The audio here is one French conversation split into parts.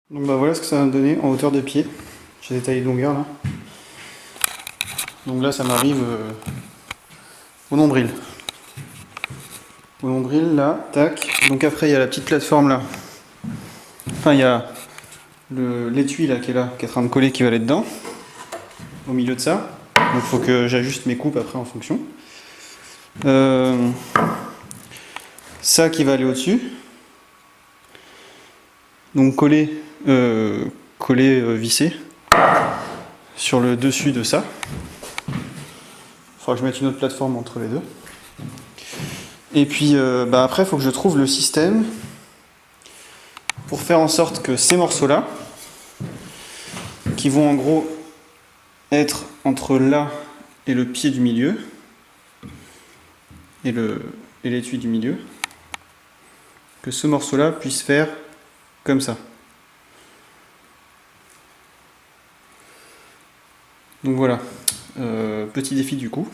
Donc bah voilà ce que ça va me donner en hauteur de pied. J'ai des tailles de longueur là. Donc là ça m'arrive au nombril. Au nombril là, tac. Donc après il y a la petite plateforme là. Enfin il y a l'étui là qui est là, qui est en train de coller, qui va aller dedans. Au milieu de ça. Donc il faut que j'ajuste mes coupes après en fonction. Ça qui va aller au-dessus. Donc coller, visser sur le dessus de ça. Il faudra que je mette une autre plateforme entre les deux. Et puis après il faut que je trouve le système pour faire en sorte que ces morceaux là, qui vont en gros être entre là et le pied du milieu, et l'étui du milieu, que ce morceau là puisse faire comme ça. Donc voilà, petit défi du coup.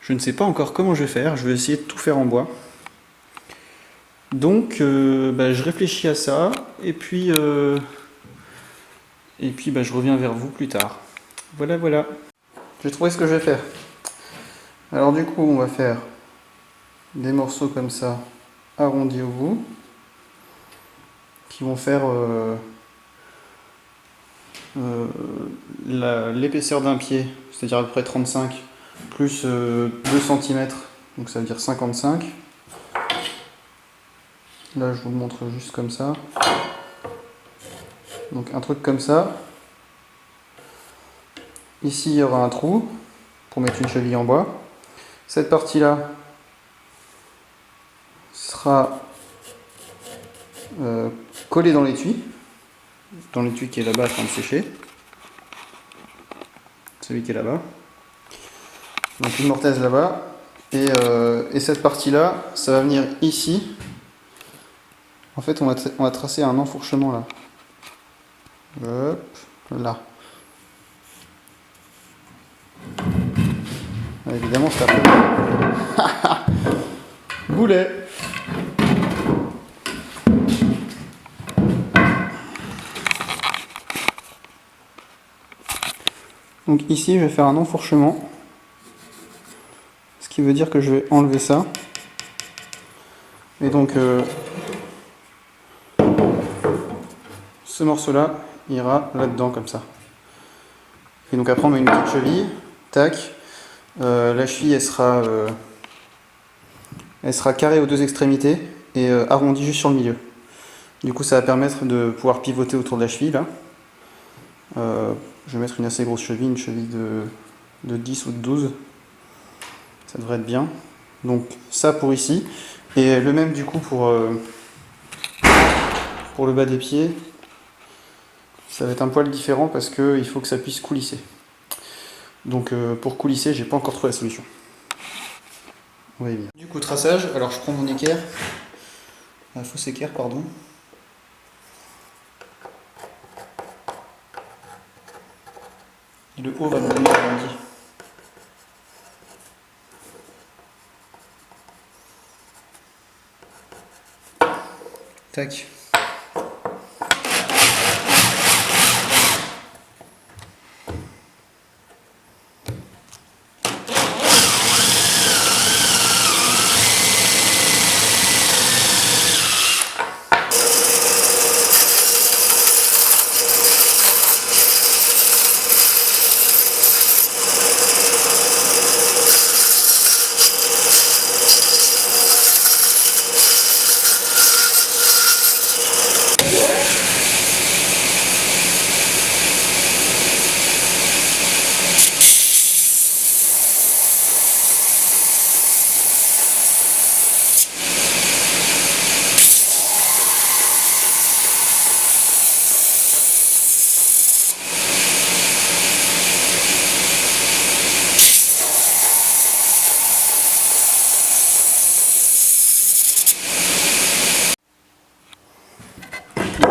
Je ne sais pas encore comment je vais faire, je vais essayer de tout faire en bois. Donc je réfléchis à ça, et puis je reviens vers vous plus tard. Voilà. J'ai trouvé ce que je vais faire. Alors du coup on va faire des morceaux comme ça, arrondis au bout, qui vont faire l'épaisseur d'un pied, c'est-à-dire à peu près 35, plus 2 cm, donc ça veut dire 55. Là je vous le montre juste comme ça. Donc un truc comme ça. Ici il y aura un trou pour mettre une cheville en bois. Cette partie là sera collée dans l'étui qui est là-bas en train de sécher. Celui qui est là-bas. Donc une mortaise là-bas. Et cette partie là, ça va venir ici. En fait on va tracer un enfourchement là. Hop, là. Évidemment c'est un peu... Boulet. Donc ici je vais faire un enfourchement. Ce qui veut dire que je vais enlever ça. Et donc ce morceau là ira là-dedans comme ça. Et donc après on met une petite cheville. Tac. La cheville elle sera carrée aux deux extrémités et arrondie juste sur le milieu. Du coup ça va permettre de pouvoir pivoter autour de la cheville là. Je vais mettre une assez grosse cheville, une cheville de 10 ou de 12. Ça devrait être bien. Donc ça pour ici. Et le même du coup pour le bas des pieds. Ça va être un poil différent parce qu'il faut que ça puisse coulisser. Donc pour coulisser, j'ai pas encore trouvé la solution. On va y venir. Du coup traçage, alors je prends mon équerre. La fausse équerre, pardon. Et le haut va me donner l'arrondi. Tac.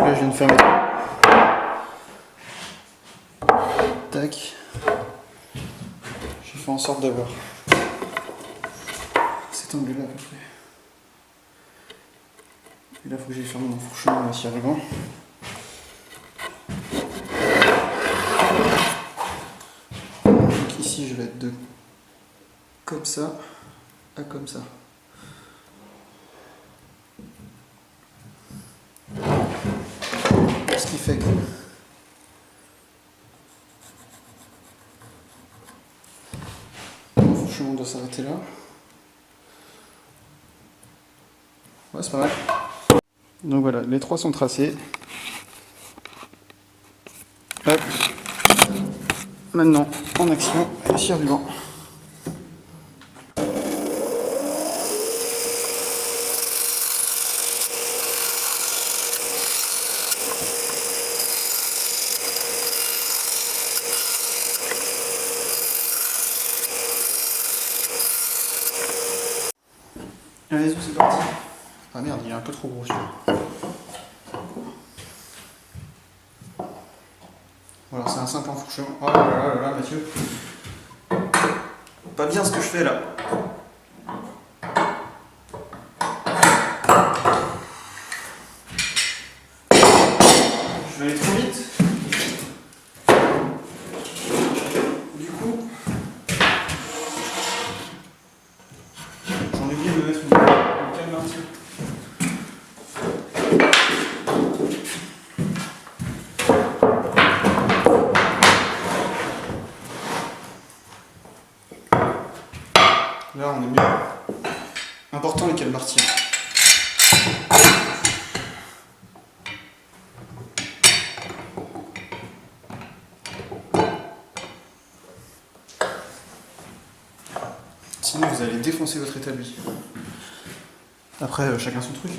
Là je viens de fermer. Tac. J'ai fait en sorte d'avoir cet angle là à peu près. Et là il faut que j'aille faire mon enfourchement là, si arrivant. je vais être de comme ça à comme ça. Ce qui fait que on doit s'arrêter là. Ouais, c'est pas mal. Donc voilà, les trois sont tracés. Hop. Maintenant, en action, sur du banc. Allez, c'est parti. Ah merde, il est un peu trop gros celui-là. Voilà, c'est un simple enfourchement. Oh là là, Mathieu. Pas bien ce que je fais là. Je vais aller trop vite. Du coup, j'en ai oublié de me mettre une canne un petit peu. Là, on est mieux. Important les cales martyrs. Sinon, vous allez défoncer votre établi. Après, chacun son truc.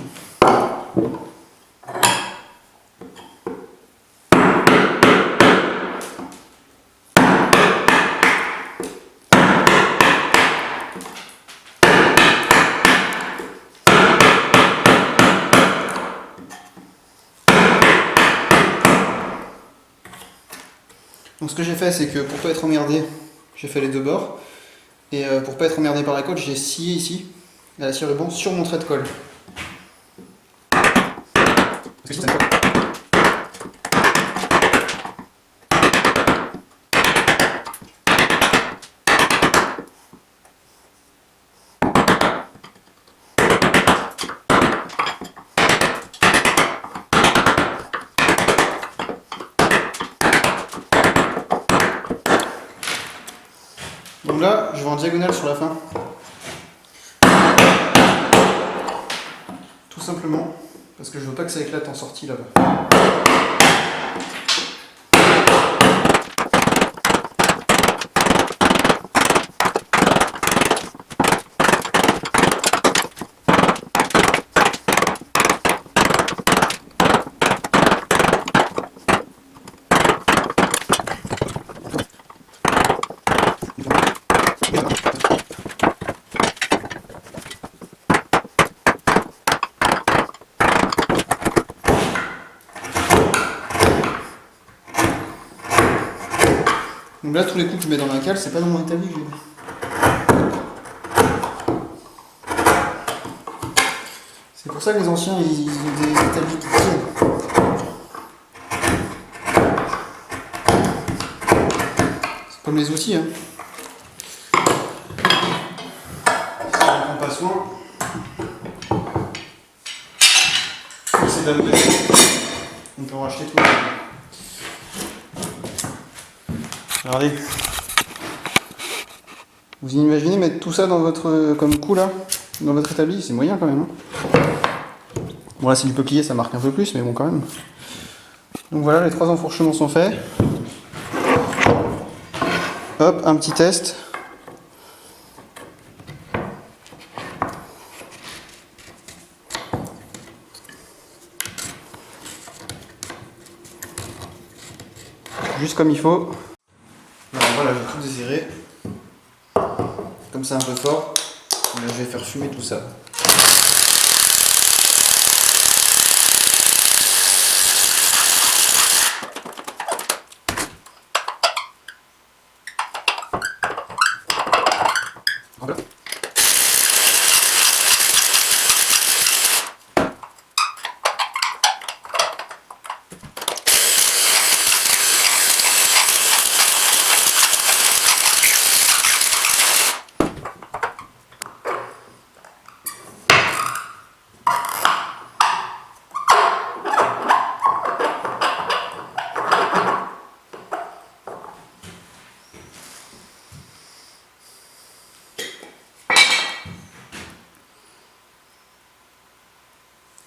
Donc ce que j'ai fait, c'est que pour pas être emmerdé, j'ai fait les deux bords. Et pour pas être emmerdé par la colle, j'ai scié ici, à la cire de banc, sur mon trait de colle. Donc là, je vais en diagonale sur la fin. Tout simplement, parce que je veux pas que ça éclate en sortie là-bas. Donc là, tous les coups que je mets dans la cale, c'est pas dans mon établi que je les mets. C'est pour ça que les anciens, ils ont des établis qui tiennent. C'est comme les outils, hein. Si on ne prend pas soin, c'est d'amour. On peut en racheter tout. Regardez. Vous imaginez mettre tout ça dans votre comme coup là, dans votre établi, c'est moyen quand même. Hein. Bon là c'est du peuplier, ça marque un peu plus, mais bon quand même. Donc voilà, les trois enfourchements sont faits. Hop, un petit test. Juste comme il faut. Alors voilà, je vais tout desserrer. Comme ça un peu fort. Et là je vais faire fumer tout ça. Voilà.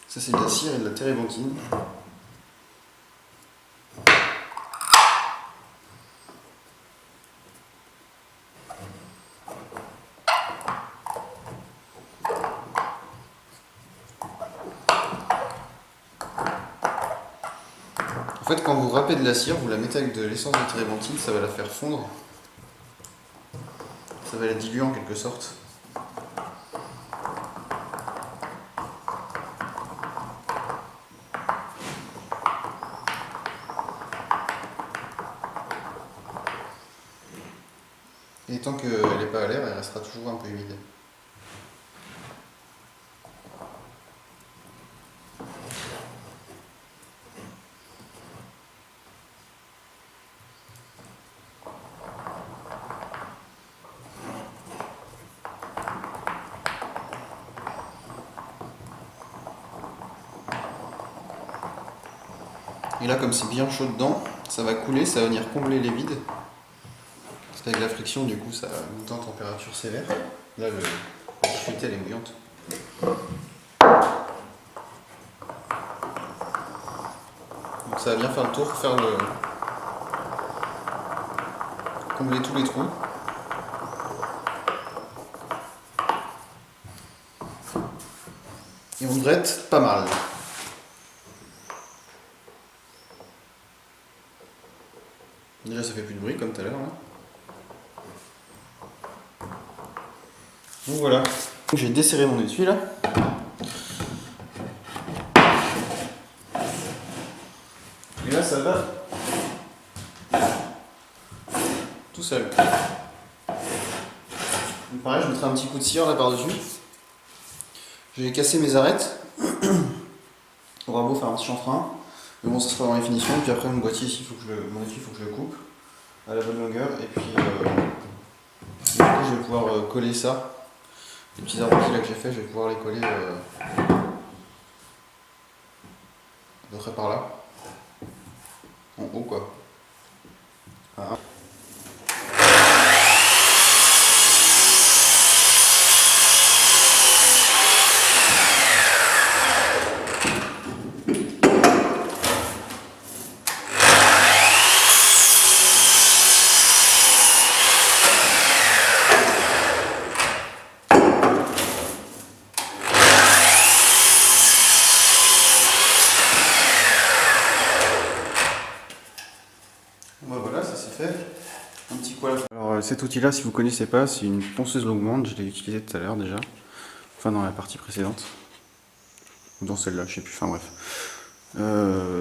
Ça c'est de la cire et de la térébenthine. En fait, quand vous râpez de la cire, vous la mettez avec de l'essence de térébenthine, ça va la faire fondre. Ça va la diluer en quelque sorte. Et tant qu'elle n'est pas à l'air, elle restera toujours un peu humide. Et là, comme c'est bien chaud dedans, ça va couler, ça va venir combler les vides. Parce qu'avec la friction, du coup, ça monte en température sévère. Là, la fuite, elle est bouillante. Donc ça va bien faire le tour, combler tous les trous. Et on devrait être pas mal. Déjà ça fait plus de bruit comme tout à l'heure là. Donc voilà. J'ai desserré mon étui là. Et là ça va tout seul. Donc pareil, je mettrai un petit coup de cire là par-dessus. J'ai cassé mes arêtes. On aura beau faire un petit chanfrein. Mais bon, ça sera dans les finitions. Puis après, mon boîtier ici, mon étui, il faut que je le coupe à la bonne longueur. Et puis, du coup, je vais pouvoir coller ça. Les petits arrondis là que j'ai fait, je vais pouvoir les coller à peu près par là. En haut, quoi. Voilà. Voilà, ça c'est fait. Un petit coiffe. Alors cet outil-là, si vous ne connaissez pas, c'est une ponceuse longue bande. Je l'ai utilisé tout à l'heure déjà. Enfin dans la partie précédente. Ou dans celle-là, je sais plus. Enfin bref.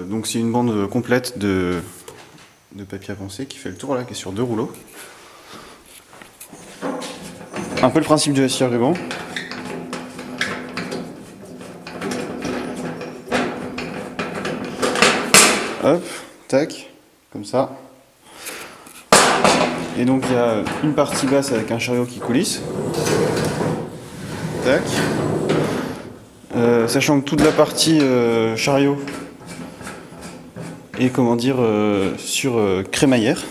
Donc c'est une bande complète de papier à poncer qui fait le tour là, qui est sur 2 rouleaux. Un peu le principe de la scie à ruban. Hop, tac, comme ça. Et donc il y a une partie basse avec un chariot qui coulisse. Tac. Sachant que toute la partie chariot est comment dire sur crémaillère.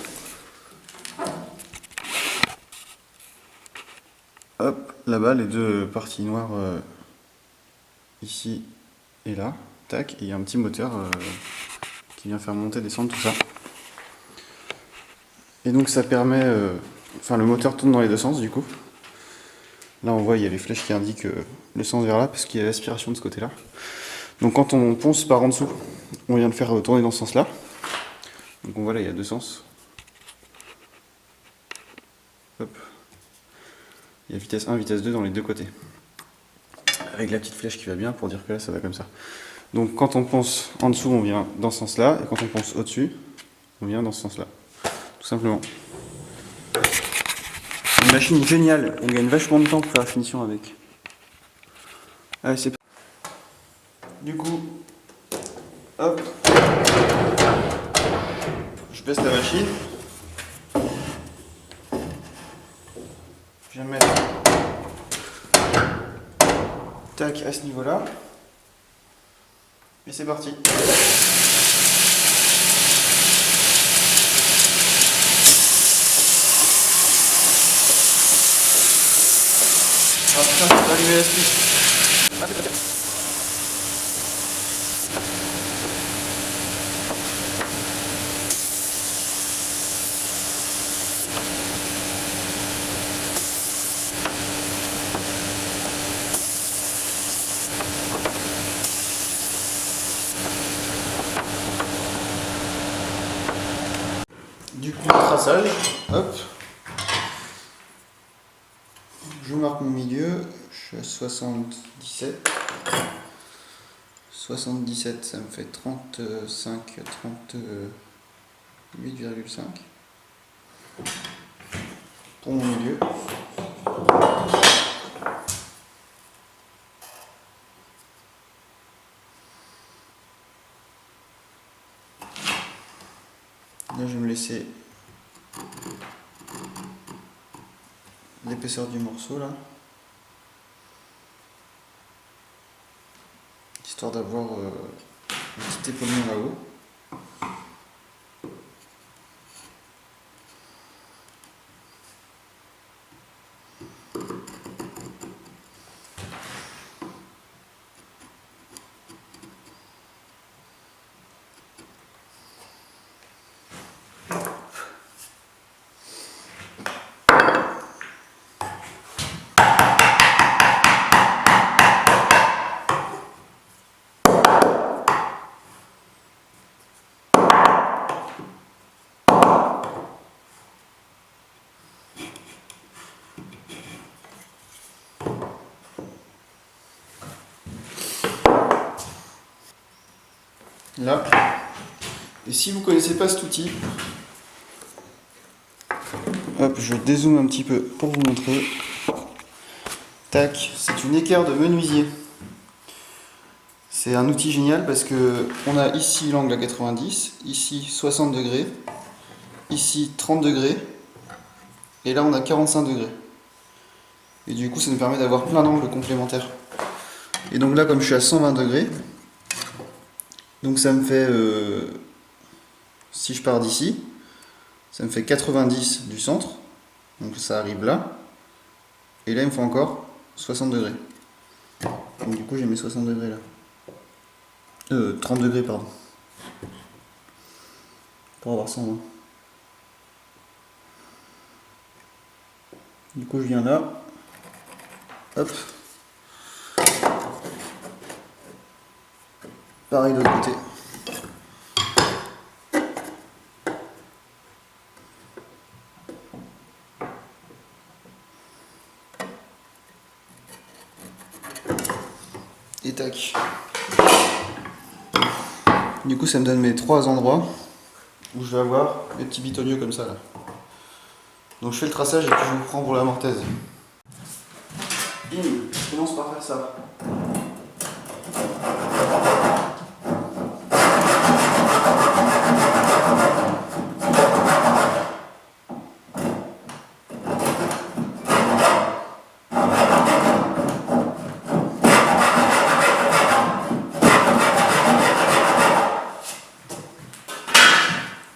Hop, là-bas les deux parties noires ici et là. Tac, et il y a un petit moteur qui vient faire monter, descendre tout ça. Et donc ça permet, enfin le moteur tourne dans les deux sens du coup. Là on voit il y a les flèches qui indiquent le sens vers là parce qu'il y a l'aspiration de ce côté là. Donc quand on ponce par en dessous, on vient le faire tourner dans ce sens là. Donc on voit là il y a deux sens. Hop. Il y a vitesse 1, vitesse 2 dans les deux côtés. Avec la petite flèche qui va bien pour dire que là ça va comme ça. Donc quand on ponce en dessous on vient dans ce sens là et quand on ponce au dessus on vient dans ce sens là. Tout simplement. Une machine géniale, on gagne vachement de temps pour faire la finition avec. Allez, c'est parti. Du coup, hop, je baisse la machine. Je viens mettre tac à ce niveau-là. Et c'est parti. Ah putain, c'est pas allumé la suite. Ah, c'est pas bien. Du coup, traçage, hop. Je marque mon milieu, je suis à 77. 77, ça me fait 35, 38,5 pour mon milieu. Là, je vais me laisser l'épaisseur du morceau là, histoire d'avoir un petit épaulement là-haut. Là. Et si vous ne connaissez pas cet outil, hop, je dézoome un petit peu pour vous montrer. Tac, c'est une équerre de menuisier. C'est un outil génial parce que on a ici l'angle à 90, ici 60 degrés, ici 30 degrés, et là on a 45 degrés. Et du coup ça nous permet d'avoir plein d'angles complémentaires. Et donc là comme je suis à 120 degrés, donc ça me fait, si je pars d'ici, ça me fait 90 du centre, donc ça arrive là, et là il me faut encore 60 degrés. Donc du coup j'ai mes 60 degrés là. 30 degrés pardon. Pour avoir 120. Du coup je viens là, hop. Pareil de l'autre côté. Et tac. Du coup ça me donne mes 3 endroits où je vais avoir mes petits bitonieux comme ça là. Donc je fais le traçage et puis je vous prends pour la mortaise. Bim, je commence par faire ça.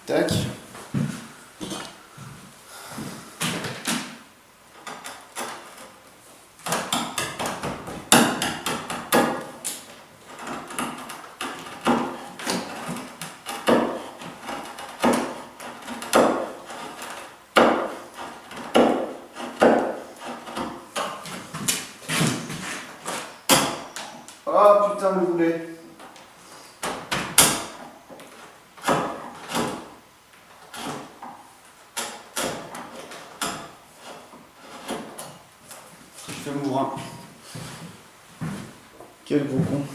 Tac. Oh putain le boulet. Je fais mon bourrin. Quel gros con.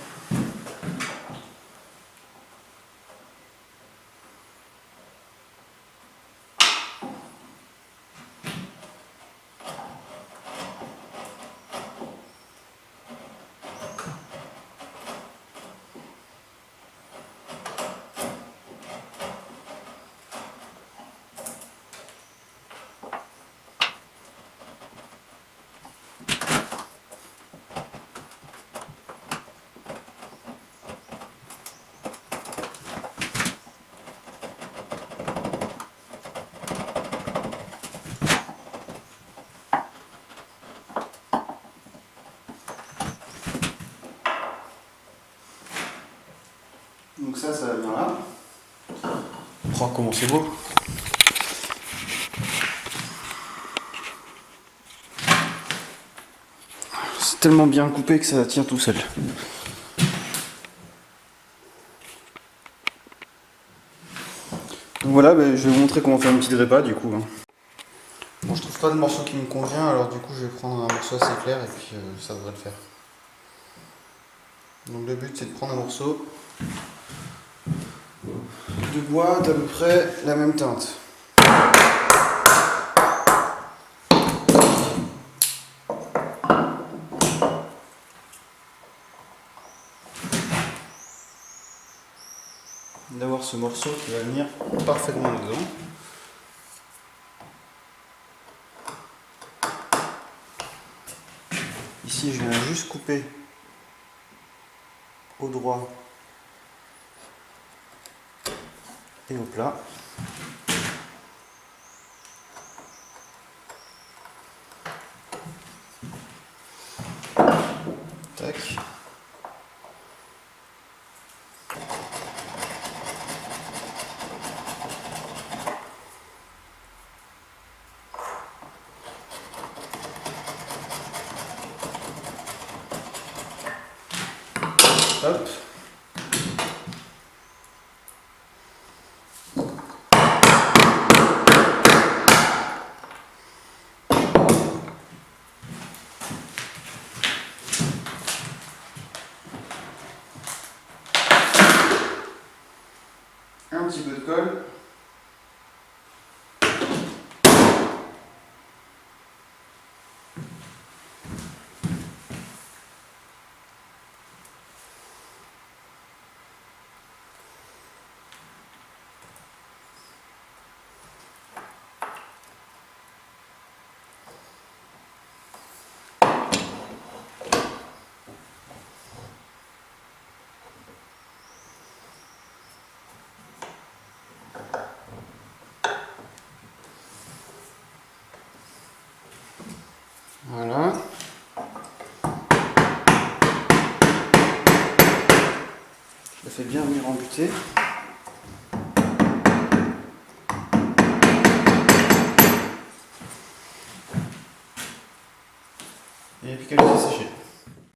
Donc ça vient là. Oh comment c'est beau. C'est tellement bien coupé que ça tient tout seul. Donc voilà, je vais vous montrer comment faire une petite répa du coup. Bon, je trouve pas de morceau qui me convient, alors du coup je vais prendre un morceau assez clair et puis ça devrait le faire. Donc le but c'est de prendre un morceau de bois d'à peu près la même teinte. D'avoir ce morceau qui va venir parfaitement dedans. Ici je viens juste couper au droit et au plat. Tac. Hop. Un petit peu de colle. Voilà. Ça fait bien venir en butée. Et puis qu'elle laisse sécher.